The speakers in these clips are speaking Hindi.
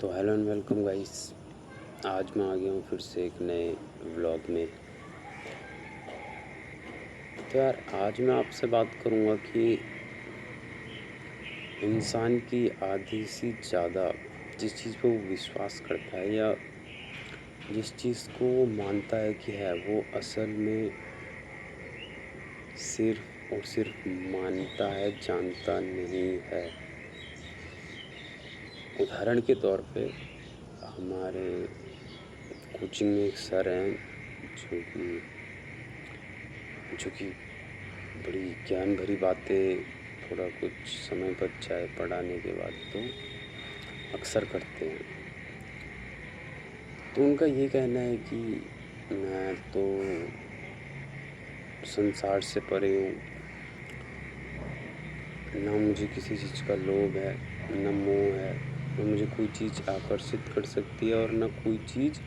तो हेलो एंड वेलकम गाइस। आज मैं आ गया हूँ फिर से एक नए व्लॉग में। तो यार आज मैं आपसे बात करूँगा कि इंसान की आधी से ज़्यादा जिस चीज़ पे वो विश्वास करता है या जिस चीज़ को वो मानता है कि है, वो असल में सिर्फ और सिर्फ मानता है, जानता नहीं है। उदाहरण के तौर पे हमारे कोचिंग में एक सर हैं जो कि बड़ी ज्ञान भरी बातें थोड़ा कुछ समय बच जाए पढ़ाने के बाद तो अक्सर करते हैं। तो उनका ये कहना है कि मैं तो संसार से परे हूँ, ना मुझे किसी चीज़ का लोभ है, ना मोह है, ना मुझे कोई चीज़ आकर्षित कर सकती है और ना कोई चीज़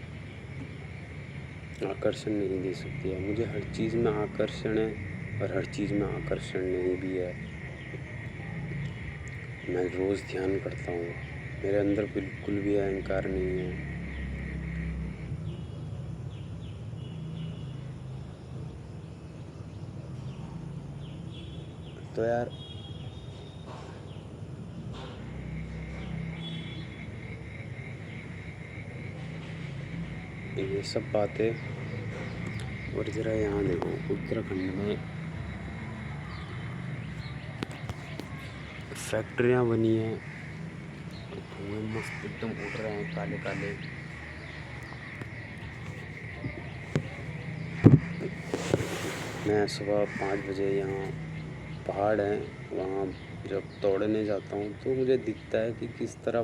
आकर्षण नहीं दे सकती है। मुझे हर चीज़ में आकर्षण है और हर चीज़ में आकर्षण नहीं भी है। मैं रोज़ ध्यान करता हूँ, मेरे अंदर बिल्कुल भी अहंकार नहीं है। तो यार ये सब बातें, और ज़रा यहाँ देखो, उत्तराखंड में फैक्ट्रियाँ बनी हैं, धुएँ मस्त एकदम उड़ रहे हैं काले काले। मैं सुबह 5 बजे यहाँ पहाड़ हैं, वहाँ जब दौड़ने जाता हूँ तो मुझे दिखता है कि किस तरह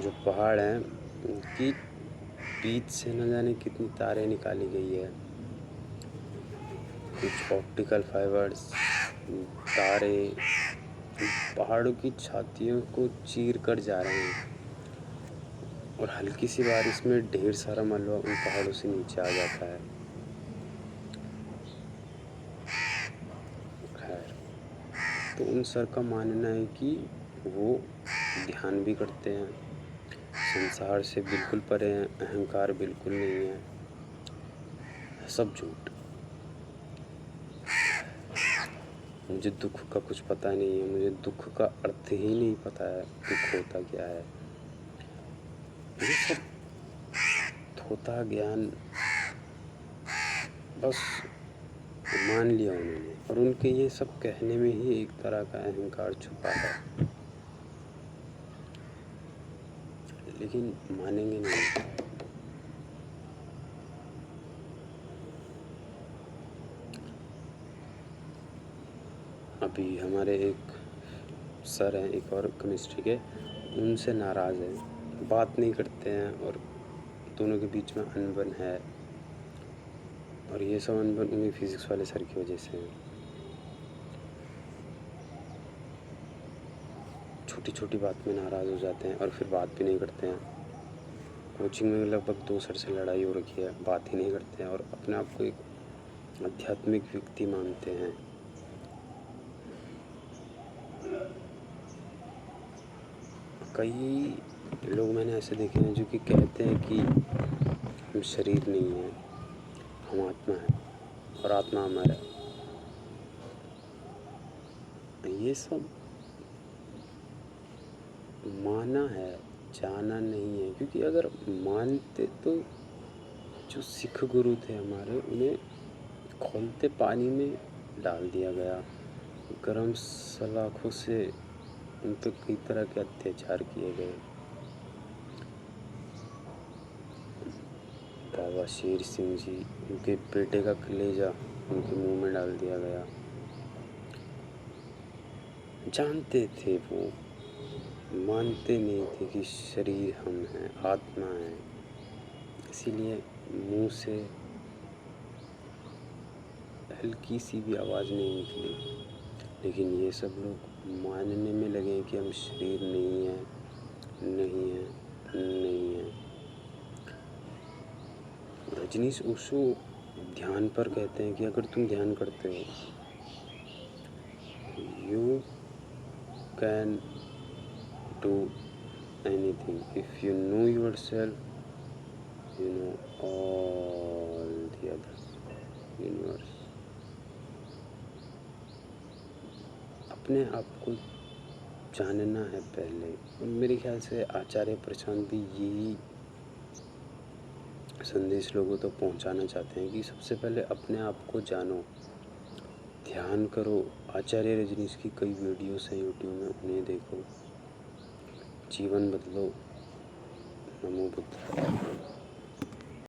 जो पहाड़ हैं उनकी बीच से न जाने कितनी तारें निकाली गई है। कुछ ऑप्टिकल फाइबर्स, तारे पहाड़ों की छातियों को चीर कर जा रहे हैं और हल्की सी बारिश में ढेर सारा मलबा उन पहाड़ों से नीचे आ जाता है। खैर, तो उन सर का मानना है कि वो ध्यान भी करते हैं, संसार से बिल्कुल परे हैं, अहंकार बिल्कुल नहीं है, सब झूठ। मुझे दुख का कुछ पता नहीं है, मुझे दुख का अर्थ ही नहीं पता है, दुख होता क्या है। ये सब थोथा ज्ञान बस मान लिया उन्होंने, और उनके ये सब कहने में ही एक तरह का अहंकार छुपा है, लेकिन मानेंगे नहीं। अभी हमारे एक सर हैं, एक और केमिस्ट्री के, उनसे नाराज़ हैं, बात नहीं करते हैं और दोनों के बीच में अनबन है, और ये सब अनबन उन्हीं फिज़िक्स वाले सर की वजह से है। छोटी छोटी बात में नाराज़ हो जाते हैं और फिर बात भी नहीं करते हैं। कोचिंग में लगभग 2 सर से लड़ाई हो रखी है, बात ही नहीं करते हैं और अपने आप को एक आध्यात्मिक व्यक्ति मानते हैं। कई लोग मैंने ऐसे देखे हैं जो कि कहते हैं कि हम शरीर नहीं हैं, हम आत्मा हैं और आत्मा अमर है। ये सब माना है, जाना नहीं है, क्योंकि अगर मानते तो जो सिख गुरु थे हमारे, उन्हें खौलते पानी में डाल दिया गया, गरम सलाखों से उन पे कई तरह के अत्याचार किए गए। बाबा शेर सिंह जी, उनके बेटे का कलेजा उनके मुंह में डाल दिया गया। जानते थे वो, मानते नहीं थे कि शरीर हम हैं, आत्मा है, इसीलिए मुंह से हल्की सी भी आवाज़ नहीं निकली। लेकिन ये सब लोग मानने में लगे कि हम शरीर नहीं हैं, नहीं है, नहीं है। रजनीश ओशो ध्यान पर कहते हैं कि अगर तुम ध्यान करते हो, you can do anything. If you know yourself, you know all the other universe. अपने आप को जानना है पहले, और मेरे ख्याल से आचार्य प्रशांत भी यही संदेश लोगों तक पहुंचाना चाहते हैं कि सबसे पहले अपने आप को जानो, ध्यान करो। आचार्य रजनीश की कई वीडियोस हैं यूट्यूब में, उन्हें देखो, जीवन बदलो। नमो बुद्धाय।